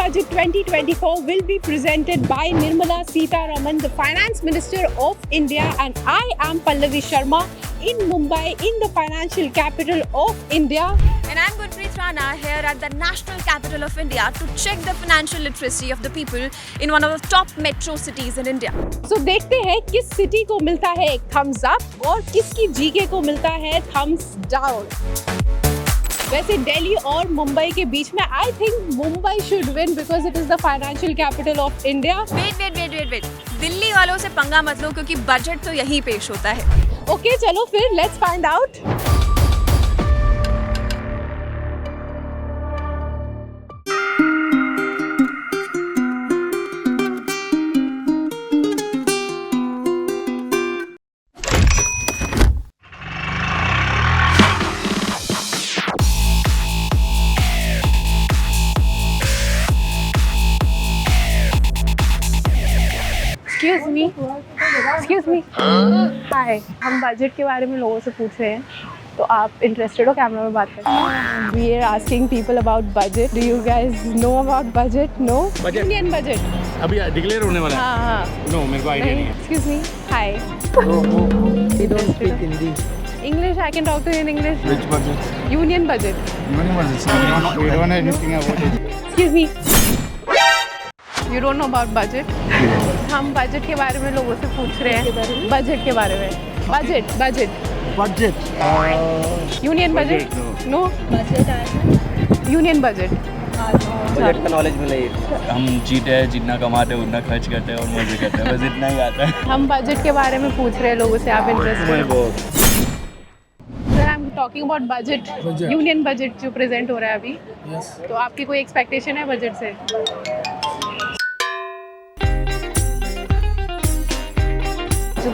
Budget 2024 will be presented by Nirmala Sitharaman, the Finance Minister of India, and I am Pallavi Sharma in Mumbai, in the financial capital of India. And I'm Gurpreet Rana here at the national capital of India to check the financial literacy of the people in one of the top metro cities in India. So देखते हैं किस city को मिलता है एक thumbs up और किसकी GK को मिलता है thumbs down. वैसे दिल्ली और मुंबई के बीच में I think Mumbai should win because it is the financial capital of India. Wait. Delhi वालों से पंगा मत लो क्योंकि बजट तो यहीं पेश होता है. Okay, चलो फिर let's find out. Excuse me. Hi. हम बजट के बारे में लोगों से पूछ रहे हैं तो आप इंटरेस्टेड हो कैमरा में बात करना? We are asking people about budget. Do you guys know about budget? No? Budget. Indian budget. अभी डिक्लेयर होने वाला है? हाँ. नो मेरे को आइडिया नहीं है. Excuse me. Hi. We don't speak Hindi. English. I can talk to you in English. Which budget? Union budget. Union budget. We don't know anything about it. Excuse me. You don't know about budget? हम budget के बारे में लोगों से पूछ रहे हैं. Budget के बारे में. Budget. Union budget. No. Union budget. Budget का नॉलेज मिले. हम जीते हैं, जितना कमाते हैं उतना खर्च करते हैं और मजे करते हैं, बस इतना ही आता है. हम बजट के बारे में पूछ रहे हैं लोगों से. आप इंटरेस्टेड हो? Sir, I am talking about budget. Union budget जो प्रेजेंट हो रहा है अभी. तो आपकी कोई एक्सपेक्टेशन है बजट से?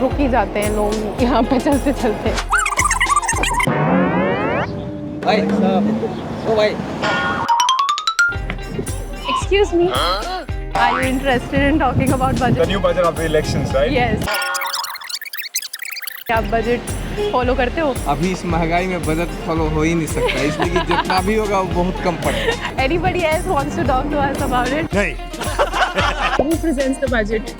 रुक ही जाते हैं लोग यहाँ पे चलते. भाई ओ भाई. Excuse me. Are you interested in talking about budget? The new budget of the elections, right? Yes. क्या आप बजट फॉलो करते हो? अभी इस महंगाई में बजट फॉलो हो ही नहीं सकता, इसलिए कि जितना भी होगा वो बहुत कम पड़ेगा. Anybody else wants to talk to us about it? नहीं. Who presents the budget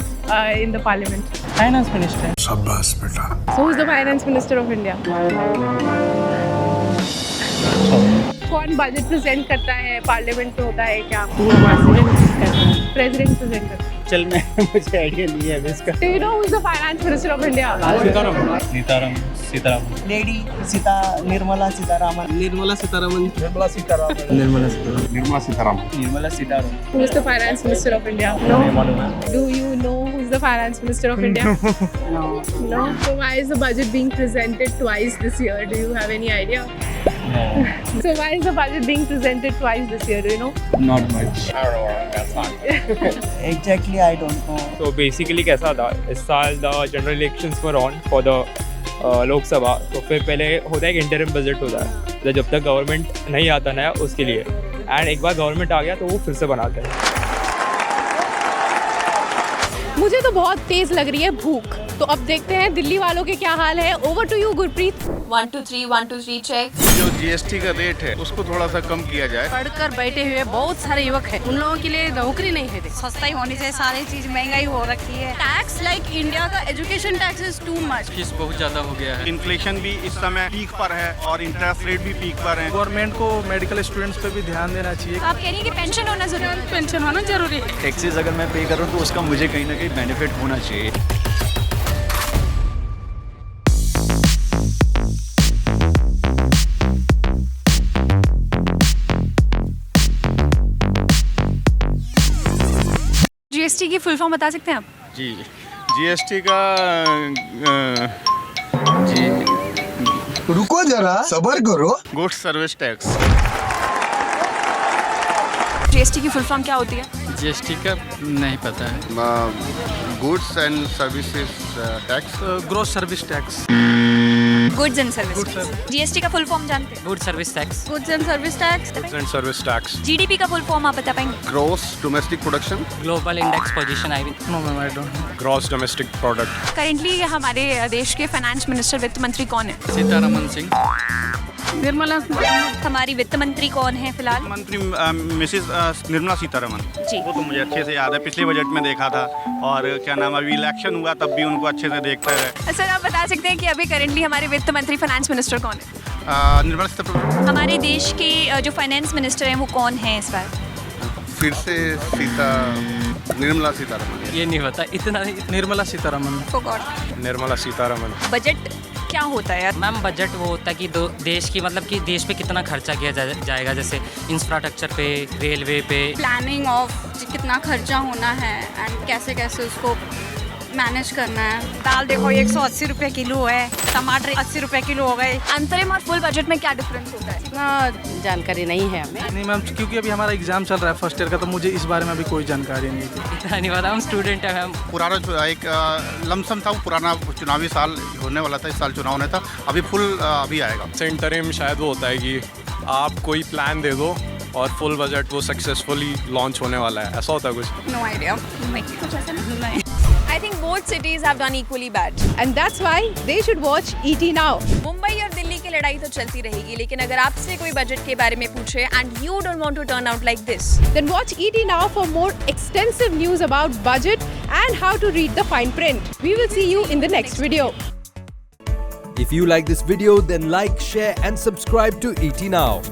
in the parliament? Finance minister. शाबाश बेटा. So who is the finance minister of India? कौन बजट प्रेजेंट करता है? पार्लियामेंट में होता है क्या? प्रेसिडेंट प्रेजेंट करता है. चल मैं मुझे आइडिया नहीं है इसका. Do you know who is the finance minister of India? Sitharaman. Lady Nirmala Sitharaman. Who is the finance minister of India? No. Do you know who is the finance minister of India? No. So why is the budget being presented twice this year? Do you have any idea? No. So why is the budget being presented twice this year? Do you know? Not much. Exactly, I don't know. तो basically कैसा था इस साल the general elections for on for the Lok Sabha. तो फिर पहले होता है एक इंटरिम बजट होता है तो जब तक गवर्नमेंट नहीं आता नया उसके लिए, एंड एक बार गवर्नमेंट आ गया तो वो फिर से बनाते हैं. मुझे तो बहुत तेज लग रही है भूख. तो अब देखते हैं दिल्ली वालों के क्या हाल है. Over to you Gurpreet. 1 2 3 check. जो जीएसटी का रेट है उसको थोड़ा सा कम किया जाए. पढ़कर बैठे हुए बहुत सारे युवक हैं, उन लोगों के लिए नौकरी नहीं है. सस्ता ही होनी चाहिए, सारी चीज महंगाई हो रखी है. टैक्स लाइक इंडिया का education tax is too much. Fees बहुत ज़्यादा हो गया है. इन्फ्लेशन भी इस समय पीक पर है और इंटरेस्ट रेट भी पीक पर है. गवर्नमेंट को मेडिकल स्टूडेंट्स पे भी ध्यान देना चाहिए. आप कह रही हैं कि पेंशन होना जरूरी है. पेंशन होना जरूरी है. टैक्सेस अगर मैं पे कर रहा हूँ तो उसका मुझे कहीं ना कहीं बेनिफिट होना चाहिए. जीएसटी की फुल फॉर्म बता सकते हैं आप? जी. जीएसटी का रुको जरा सब्र करो. Goods service tax. जीएसटी की फुल फॉर्म क्या होती है? जीएसटी का नहीं पता है. Goods and services tax. Gross service tax. Goods and service. GST का फुल फॉर्म जानते हैं? Good service tax. Goods and service tax. Goods and service tax. GDP का फुल फॉर्म आप बता पाएंगे? Gross domestic production. Global index position. I will know ma'am, I don't know. Gross domestic product. Currently हमारे देश के finance minister वित्त मंत्री कौन है? सीतारमन सिंह. निर्मला हमारी वित्त मंत्री कौन है फिलहाल? मंत्री मिसेस निर्मला सीतारमण जी। वो तो मुझे अच्छे से याद है, पिछले बजट में देखा था। और क्या नाम, अभी इलेक्शन हुआ तब भी उनको अच्छे से देखते रहे। सर आप बता सकते हैं कि अभी करेंटली हमारे वित्त मंत्री फाइनेंस मिनिस्टर कौन है? निर्मला सीतारमण। हमारे देश के जो फाइनेंस मिनिस्टर हैं वो कौन है इस बार? फिर से निर्मला सीतारमण। ये नहीं पता इतना। निर्मला सीतारमण। निर्मला सीतारमण। बजट क्या होता है यार? मैम बजट वो होता है कि देश की मतलब कि देश पे कितना खर्चा किया जाएगा, जैसे इंफ्रास्ट्रक्चर पे, रेलवे पे। प्लानिंग ऑफ कितना खर्चा होना है एंड कैसे कैसे उसको मैनेज करना है। दाल देखो 180 रुपये किलो है, टमाटर 80 रुपये किलो हो गए। अंतरिम और फुल बजट में क्या डिफरेंस होता है? इतना जानकारी नहीं है हमें। नहीं मैम, क्योंकि अभी हमारा एग्जाम चल रहा है फर्स्ट ईयर का, तो मुझे इस बारे में अभी कोई जानकारी नहीं थी। इतना नहीं पता, हम स्टूडेंट है मैम। पुराना जो एक लमसम था, वो पुराना चुनावी साल होने वाला था, इस साल चुनाव होने था, अभी फुल अभी आएगा। इंटरिम शायद वो होता है कि आप कोई प्लान दे दो और फुल बजट वो सक्सेसफुली लॉन्च होने वाला है, ऐसा होता है कुछ? No idea. कुछ ऐसा नहीं। I think both cities have done equally bad. And that's why they should watch ET now. Mumbai और दिल्ली की लड़ाई तो चलती रहेगी, लेकिन अगर आपसे कोई बजट के बारे में पूछे and you don't want to turn out like this, Then watch ET now for more extensive news about budget and how to read the fine print. We will see you in the next video. If you like this video, then like, share and subscribe to ET Now.